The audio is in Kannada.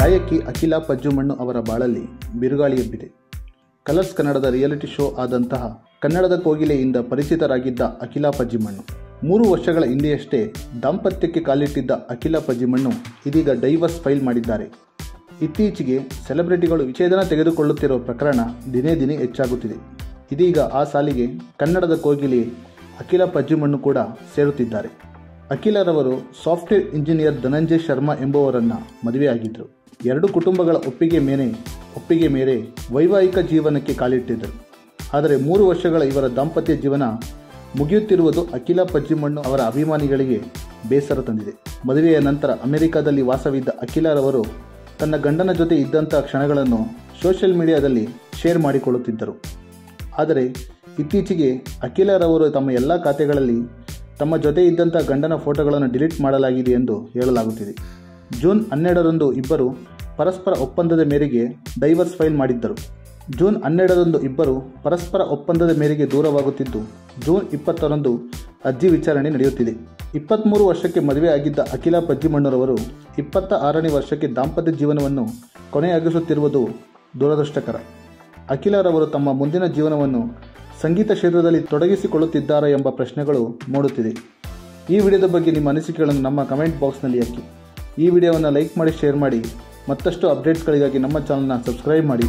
ಗಾಯಕಿ ಅಖಿಲಾ ಪಜ್ಜುಮಣ್ಣು ಅವರ ಬಾಳಲ್ಲಿ ಬಿರುಗಾಳಿ ಎಬ್ಬಿದೆ. ಕಲರ್ಸ್ ಕನ್ನಡದ ರಿಯಾಲಿಟಿ ಶೋ ಆದಂತಹ ಕನ್ನಡದ ಕೋಗಿಲೆಯಿಂದ ಪರಿಚಿತರಾಗಿದ್ದ ಅಖಿಲಾ ಪಜ್ಜಿಮಣ್ಣು 3 ವರ್ಷಗಳ ಹಿಂದೆಯಷ್ಟೇ ದಾಂಪತ್ಯಕ್ಕೆ ಕಾಲಿಟ್ಟಿದ್ದ ಅಖಿಲಾ ಪಜ್ಜಿಮಣ್ಣು ಇದೀಗ ಡೈವರ್ಸ್ ಫೈಲ್ ಮಾಡಿದ್ದಾರೆ. ಇತ್ತೀಚೆಗೆ ಸೆಲೆಬ್ರಿಟಿಗಳು ವಿಚ್ಛೇದನ ತೆಗೆದುಕೊಳ್ಳುತ್ತಿರುವ ಪ್ರಕರಣ ದಿನೇ ದಿನೇ ಹೆಚ್ಚಾಗುತ್ತಿದೆ. ಇದೀಗ ಆ ಸಾಲಿಗೆ ಕನ್ನಡದ ಕೋಗಿಲೆ ಅಖಿಲಾ ಪಜ್ಜಿಮಣ್ಣು ಕೂಡ ಸೇರುತ್ತಿದ್ದಾರೆ. ಅಖಿಲಾರವರು ಸಾಫ್ಟ್ವೇರ್ ಇಂಜಿನಿಯರ್ ಧನಂಜಯ್ ಶರ್ಮಾ ಎಂಬುವರನ್ನು ಮದುವೆಯಾಗಿದ್ದರು. 2 ಕುಟುಂಬಗಳ ಒಪ್ಪಿಗೆ ಮೇರೆ ವೈವಾಹಿಕ ಜೀವನಕ್ಕೆ ಕಾಲಿಟ್ಟಿದ್ದರು. ಆದರೆ 3 ವರ್ಷಗಳ ಇವರ ದಾಂಪತ್ಯ ಜೀವನ ಮುಗಿಯುತ್ತಿರುವುದು ಅಖಿಲಾ ಪಜ್ಜಿಮಣ್ಣು ಅವರ ಅಭಿಮಾನಿಗಳಿಗೆ ಬೇಸರ ತಂದಿದೆ. ಮದುವೆಯ ನಂತರ ಅಮೆರಿಕದಲ್ಲಿ ವಾಸವಿದ್ದ ಅಖಿಲಾರವರು ತನ್ನ ಗಂಡನ ಜೊತೆ ಇದ್ದಂಥ ಕ್ಷಣಗಳನ್ನು ಸೋಷಿಯಲ್ ಮೀಡಿಯಾದಲ್ಲಿ ಶೇರ್ ಮಾಡಿಕೊಳ್ಳುತ್ತಿದ್ದರು. ಆದರೆ ಇತ್ತೀಚೆಗೆ ಅಖಿಲಾರವರು ತಮ್ಮ ಎಲ್ಲ ಖಾತೆಗಳಲ್ಲಿ ತಮ್ಮ ಜೊತೆ ಇದ್ದಂಥ ಗಂಡನ ಫೋಟೋಗಳನ್ನು ಡಿಲೀಟ್ ಮಾಡಲಾಗಿದೆ ಎಂದು ಹೇಳಲಾಗುತ್ತಿದೆ. ಜೂನ್ 12ರಂದು ಇಬ್ಬರು ಪರಸ್ಪರ ಒಪ್ಪಂದದ ಮೇರೆಗೆ ಡೈವರ್ಸ್ ಫೈಲ್ ಮಾಡಿದ್ದರು. ಜೂನ್ 12ರಂದು ಇಬ್ಬರು ಪರಸ್ಪರ ಒಪ್ಪಂದದ ಮೇರೆಗೆ ದೂರವಾಗುತ್ತಿದ್ದು, ಜೂನ್ 20ರಂದು ಅರ್ಜಿ ವಿಚಾರಣೆ ನಡೆಯುತ್ತಿದೆ. 23 ವರ್ಷಕ್ಕೆ ಮದುವೆ ಆಗಿದ್ದ ಅಖಿಲಾ ಪಜ್ಜಿಮಣ್ಣುರವರು 26ನೇ ವರ್ಷಕ್ಕೆ ದಾಂಪತ್ಯ ಜೀವನವನ್ನು ಕೊನೆಯಾಗಿಸುತ್ತಿರುವುದು ದುರದೃಷ್ಟಕರ. ಅಖಿಲಾರವರು ತಮ್ಮ ಮುಂದಿನ ಜೀವನವನ್ನು ಸಂಗೀತ ಕ್ಷೇತ್ರದಲ್ಲಿ ತೊಡಗಿಸಿಕೊಳ್ಳುತ್ತಿದ್ದಾರಾ ಎಂಬ ಪ್ರಶ್ನೆಗಳು ಮೂಡುತ್ತಿದೆ. ಈ ವಿಡಿಯೋದ ಬಗ್ಗೆ ನಿಮ್ಮ ಅನಿಸಿಕೆಗಳನ್ನು ನಮ್ಮ ಕಮೆಂಟ್ ಬಾಕ್ಸ್ನಲ್ಲಿ ಹಾಕಿ. ಈ ವಿಡಿಯೋವನ್ನು ಲೈಕ್ ಮಾಡಿ, ಶೇರ್ ಮಾಡಿ. ಮತ್ತಷ್ಟು ಅಪ್ಡೇಟ್ಸ್ಗಳಿಗಾಗಿ ನಮ್ಮ ಚಾನಲ್ನ ಸಬ್ಸ್ಕ್ರೈಬ್ ಮಾಡಿ.